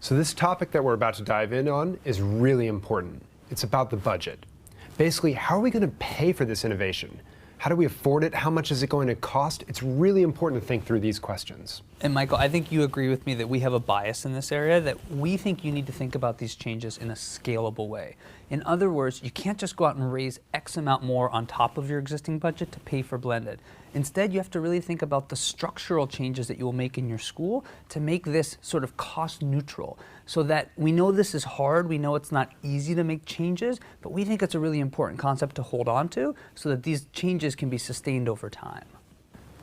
So this topic that we're about to dive in on is really important. It's about the budget. Basically, how are we going to pay for this innovation? How do we afford it? How much is it going to cost? It's really important to think through these questions. And Michael, I think you agree with me that we have a bias in this area, that we think you need to think about these changes in a scalable way. In other words, you can't just go out and raise X amount more on top of your existing budget to pay for blended. Instead, you have to really think about the structural changes that you will make in your school to make this sort of cost neutral, so that we know this is hard, we know it's not easy to make changes, but we think it's a really important concept to hold on to so that these changes can be sustained over time.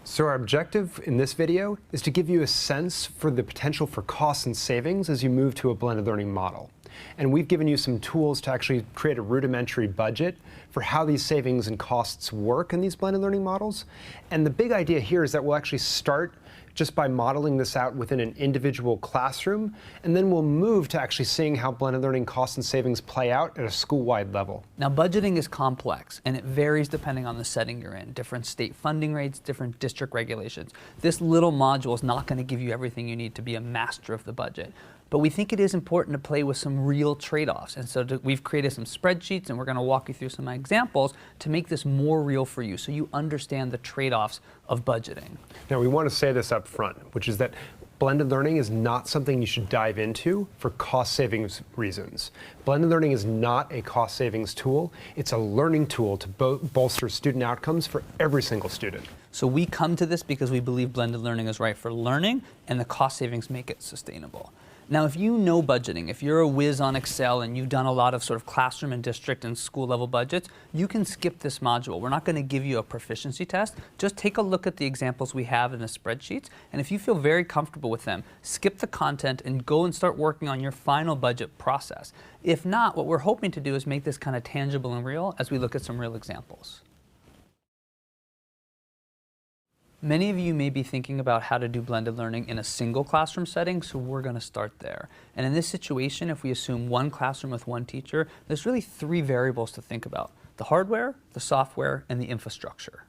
So our objective in this video is to give you a sense for the potential for costs and savings as you move to a blended learning model. And we've given you some tools to actually create a rudimentary budget for how these savings and costs work in these blended learning models. And the big idea here is that we'll actually start just by modeling this out within an individual classroom, and then we'll move to actually seeing how blended learning costs and savings play out at a school-wide level. Now, budgeting is complex, and it varies depending on the setting you're in. Different state funding rates, different district regulations. This little module is not going to give you everything you need to be a master of the budget. But we think it is important to play with some real trade-offs. And so we've created some spreadsheets, and we're going to walk you through some examples to make this more real for you so you understand the trade-offs of budgeting. Now, we want to say this up front, which is that blended learning is not something you should dive into for cost savings reasons. Blended learning is not a cost savings tool. It's a learning tool to bolster student outcomes for every single student. So we come to this because we believe blended learning is right for learning, and the cost savings make it sustainable. Now, if you know budgeting, if you're a whiz on Excel and you've done a lot of sort of classroom and district and school level budgets, you can skip this module. We're not going to give you a proficiency test. Just take a look at the examples we have in the spreadsheets, and if you feel very comfortable with them, skip the content and go and start working on your final budget process. If not, what we're hoping to do is make this kind of tangible and real as we look at some real examples. Many of you may be thinking about how to do blended learning in a single classroom setting, so we're going to start there. And in this situation, if we assume one classroom with one teacher, there's really three variables to think about: the hardware, the software, and the infrastructure.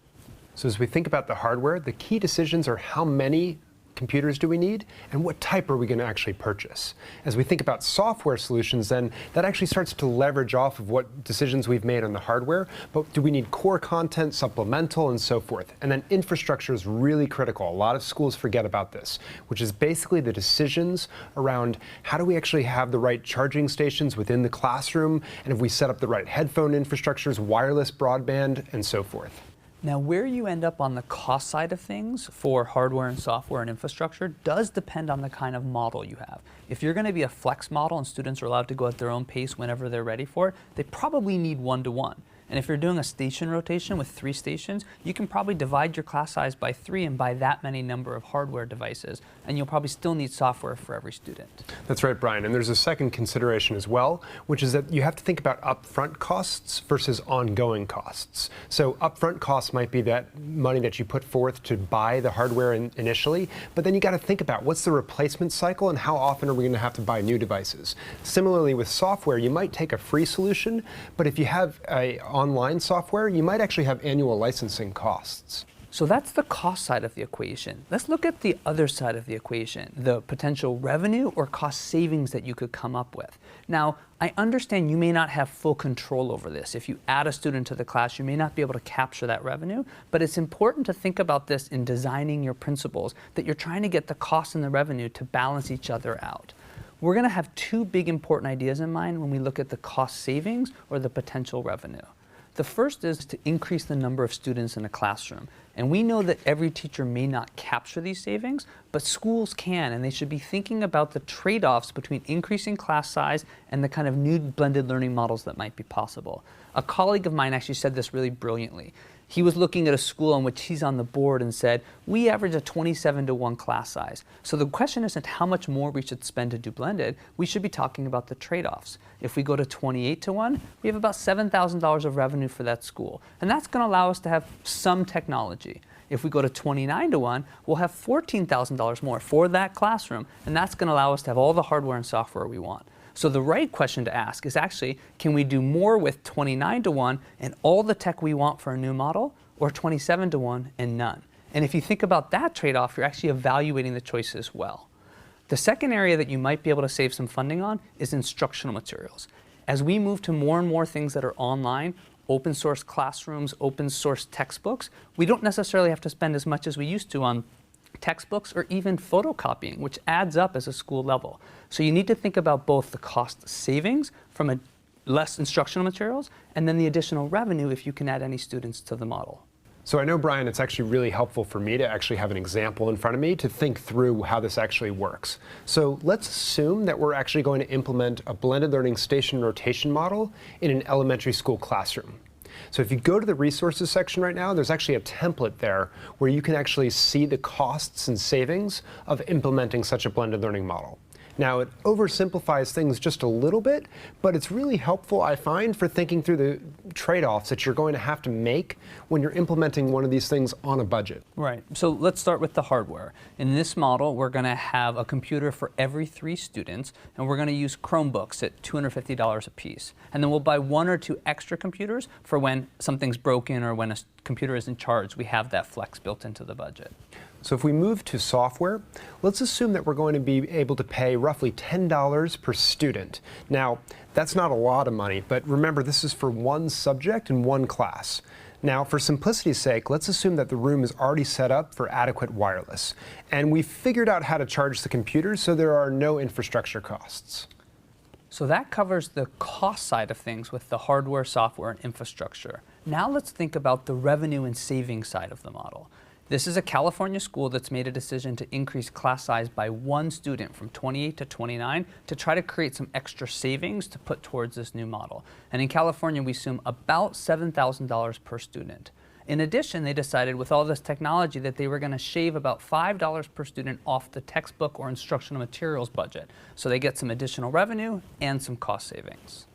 So as we think about the hardware, the key decisions are how many computers do we need, and what type are we going to actually purchase? As we think about software solutions, then that actually starts to leverage off of what decisions we've made on the hardware, but do we need core content, supplemental, and so forth? And then infrastructure is really critical. A lot of schools forget about this, which is basically the decisions around how do we actually have the right charging stations within the classroom, and if we set up the right headphone infrastructures, wireless broadband, and so forth. Now, where you end up on the cost side of things for hardware and software and infrastructure does depend on the kind of model you have. If you're going to be a flex model and students are allowed to go at their own pace whenever they're ready for it, they probably need one-to-one. And if you're doing a station rotation with 3 stations, you can probably divide your class size by 3 and buy that many number of hardware devices, and you'll probably still need software for every student. That's right, Brian. And there's a second consideration as well, which is that you have to think about upfront costs versus ongoing costs. So upfront costs might be that money that you put forth to buy the hardware initially, but then you got to think about what's the replacement cycle and how often are we going to have to buy new devices. Similarly with software, you might take a free solution, but if you have a online software, you might actually have annual licensing costs. So that's the cost side of the equation. Let's look at the other side of the equation, the potential revenue or cost savings that you could come up with. Now, I understand you may not have full control over this. If you add a student to the class, you may not be able to capture that revenue, but it's important to think about this in designing your principles, that you're trying to get the cost and the revenue to balance each other out. We're going to have 2 big important ideas in mind when we look at the cost savings or the potential revenue. The first is to increase the number of students in a classroom. And we know that every teacher may not capture these savings, but schools can, and they should be thinking about the trade-offs between increasing class size and the kind of new blended learning models that might be possible. A colleague of mine actually said this really brilliantly. He was looking at a school in which he's on the board and said, we average a 27-to-1 class size. So the question isn't how much more we should spend to do blended, we should be talking about the trade-offs. If we go to 28-to-1, we have about $7,000 of revenue for that school. And that's going to allow us to have some technology. If we go to 29-to-1, we'll have $14,000 more for that classroom, and that's going to allow us to have all the hardware and software we want. So the right question to ask is actually, can we do more with 29-to-1 and all the tech we want for a new model, or 27-to-1 and none? And if you think about that trade-off, you're actually evaluating the choices well. The second area that you might be able to save some funding on is instructional materials. As we move to more and more things that are online, open source classrooms, open source textbooks, we don't necessarily have to spend as much as we used to on textbooks or even photocopying, which adds up as a school level. So you need to think about both the cost savings from less instructional materials and then the additional revenue if you can add any students to the model. So I know, Brian, it's actually really helpful for me to actually have an example in front of me to think through how this actually works. So let's assume that we're actually going to implement a blended learning station rotation model in an elementary school classroom. So if you go to the resources section right now, there's actually a template there where you can actually see the costs and savings of implementing such a blended learning model. Now, it oversimplifies things just a little bit, but it's really helpful, I find, for thinking through the trade-offs that you're going to have to make when you're implementing one of these things on a budget. Right. So let's start with the hardware. In this model, we're going to have a computer for every 3 students, and we're going to use Chromebooks at $250 a piece. And then we'll buy 1 or 2 extra computers for when something's broken or when a computer isn't charged. We have that flex built into the budget. So if we move to software, let's assume that we're going to be able to pay roughly $10 per student. Now, that's not a lot of money, but remember, this is for 1 subject and 1 class. Now, for simplicity's sake, let's assume that the room is already set up for adequate wireless, and we've figured out how to charge the computers so there are no infrastructure costs. So that covers the cost side of things with the hardware, software, and infrastructure. Now let's think about the revenue and savings side of the model. This is a California school that's made a decision to increase class size by 1 student from 28 to 29 to try to create some extra savings to put towards this new model. And in California, we assume about $7,000 per student. In addition, they decided with all this technology that they were going to shave about $5 per student off the textbook or instructional materials budget. So they get some additional revenue and some cost savings.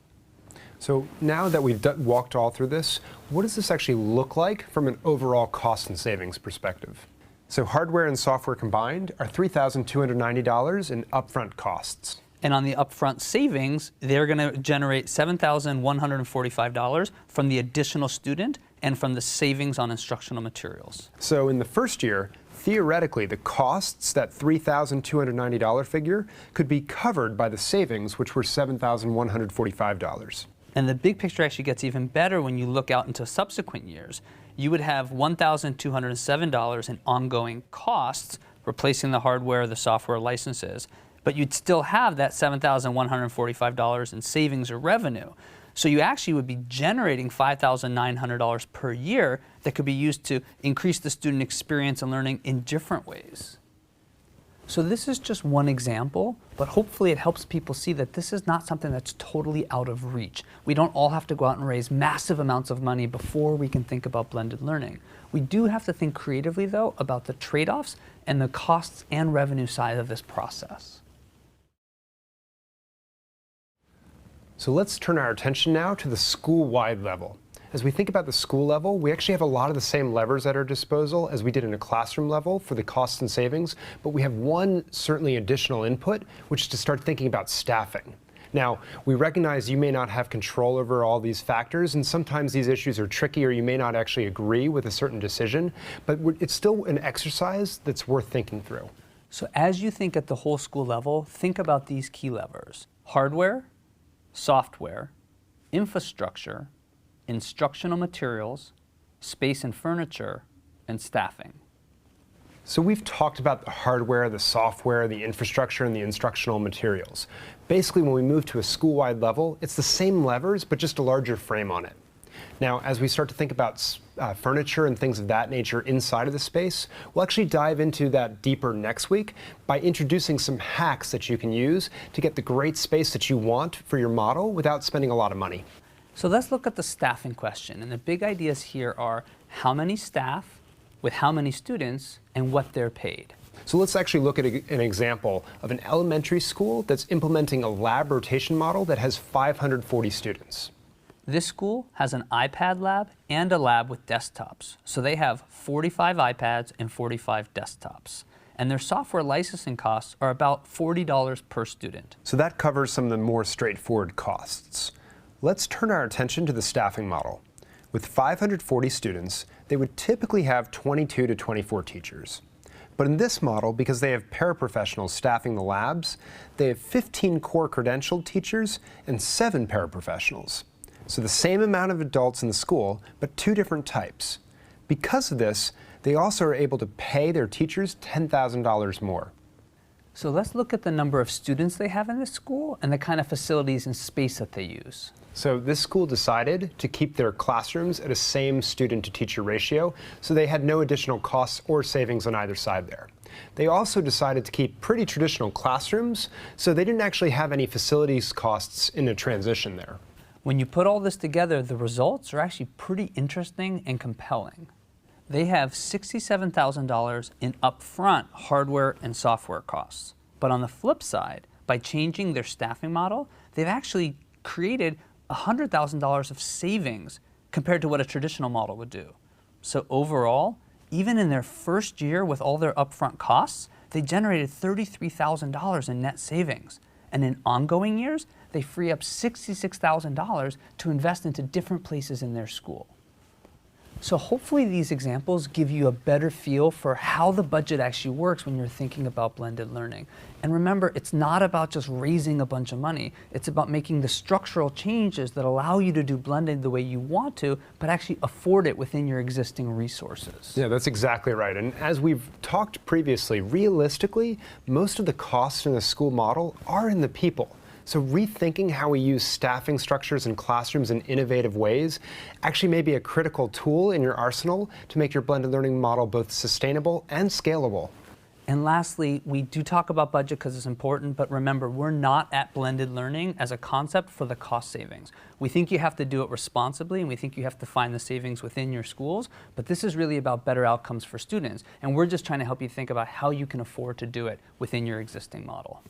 So now that we've walked all through this, what does this actually look like from an overall cost and savings perspective? So hardware and software combined are $3,290 in upfront costs. And on the upfront savings, they're going to generate $7,145 from the additional student and from the savings on instructional materials. So in the first year, theoretically, the costs, that $3,290 figure, could be covered by the savings, which were $7,145. And the big picture actually gets even better when you look out into subsequent years. You would have $1,207 in ongoing costs, replacing the hardware, the software licenses, but you'd still have that $7,145 in savings or revenue. So you actually would be generating $5,900 per year that could be used to increase the student experience and learning in different ways. So this is just one example, but hopefully it helps people see that this is not something that's totally out of reach. We don't all have to go out and raise massive amounts of money before we can think about blended learning. We do have to think creatively, though, about the trade-offs and the costs and revenue side of this process. So let's turn our attention now to the school-wide level. As we think about the school level, we actually have a lot of the same levers at our disposal as we did in a classroom level for the costs and savings, but we have one certainly additional input, which is to start thinking about staffing. Now, we recognize you may not have control over all these factors, and sometimes these issues are tricky, or you may not actually agree with a certain decision, but it's still an exercise that's worth thinking through. So as you think at the whole school level, think about these key levers: hardware, software, infrastructure, instructional materials, space and furniture, and staffing. So we've talked about the hardware, the software, the infrastructure, and the instructional materials. Basically, when we move to a school-wide level, it's the same levers, but just a larger frame on it. Now, as we start to think about furniture and things of that nature inside of the space, we'll actually dive into that deeper next week by introducing some hacks that you can use to get the great space that you want for your model without spending a lot of money. So let's look at the staffing question. And the big ideas here are how many staff with how many students and what they're paid. So let's actually look at an example of an elementary school that's implementing a lab rotation model that has 540 students. This school has an iPad lab and a lab with desktops. So they have 45 iPads and 45 desktops. And their software licensing costs are about $40 per student. So that covers some of the more straightforward costs. Let's turn our attention to the staffing model. With 540 students, they would typically have 22 to 24 teachers. But in this model, because they have paraprofessionals staffing the labs, they have 15 core credentialed teachers and 7 paraprofessionals. So the same amount of adults in the school, but 2 different types. Because of this, they also are able to pay their teachers $10,000 more. So let's look at the number of students they have in this school and the kind of facilities and space that they use. So this school decided to keep their classrooms at a same student-to-teacher ratio, so they had no additional costs or savings on either side there. They also decided to keep pretty traditional classrooms, so they didn't actually have any facilities costs in a transition there. When you put all this together, the results are actually pretty interesting and compelling. They have $67,000 in upfront hardware and software costs. But on the flip side, by changing their staffing model, they've actually created $100,000 of savings compared to what a traditional model would do. So overall, even in their first year with all their upfront costs, they generated $33,000 in net savings. And in ongoing years, they free up $66,000 to invest into different places in their school. So hopefully these examples give you a better feel for how the budget actually works when you're thinking about blended learning. And remember, it's not about just raising a bunch of money. It's about making the structural changes that allow you to do blended the way you want to, but actually afford it within your existing resources. Yeah, that's exactly right. And as we've talked previously, realistically, most of the costs in the school model are in the people. So rethinking how we use staffing structures in classrooms in innovative ways actually may be a critical tool in your arsenal to make your blended learning model both sustainable and scalable. And lastly, we do talk about budget because it's important, but remember, we're not at blended learning as a concept for the cost savings. We think you have to do it responsibly, and we think you have to find the savings within your schools, but this is really about better outcomes for students. And we're just trying to help you think about how you can afford to do it within your existing model.